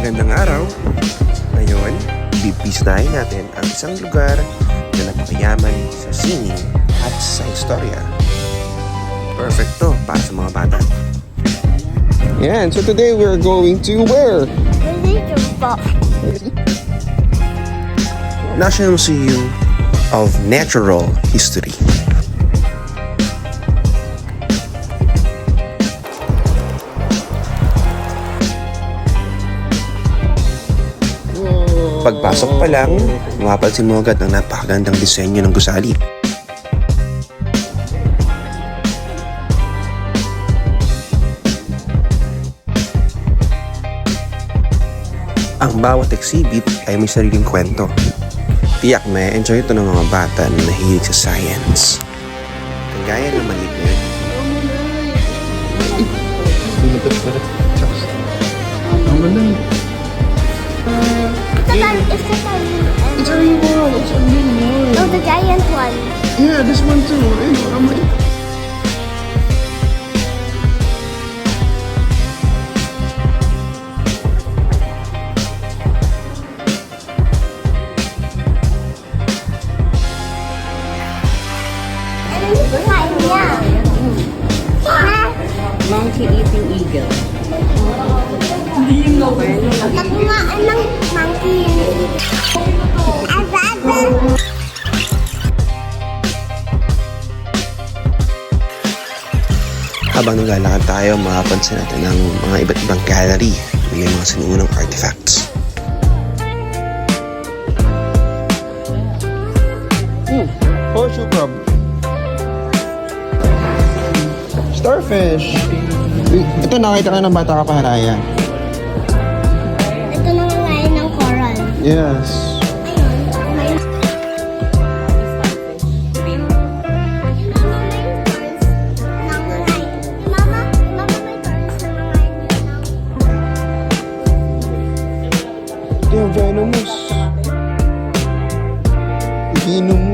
Magandang araw. Ngayon, bibisitahin natin ang isang lugar na nagpayaman sa sining at sa istorya. Perfect to para sa mga bata. Yan, so today we're going to where? National Museum of Natural History. Pagpasok pa lang, mapapansin mo agad ang napakagandang disenyo ng gusali. Ang bawat exhibit ay may sariling kwento. Tiyak may enjoy ito ng mga bata na nahilig sa science. Kagaya ng maliit na yun. It's a real one. It's a real one. No, the giant one. Yeah, this one too. I'm like, Ano yung kain niya? Ha? Monkey eating eagle. Nakuhaan ng monkey. Ababa. Habang naglalakad tayo, makapansin natin ang mga iba't ibang gallery na may mga sinuunang artifacts. Horseshoe crab. Starfish. Ito nakita ka ng bata ka pa, Raya. Ito nangangain ng coral. Yes. Ayun. May... Mama, may pearls nangangain ng... Ito yung venomous. Venomous.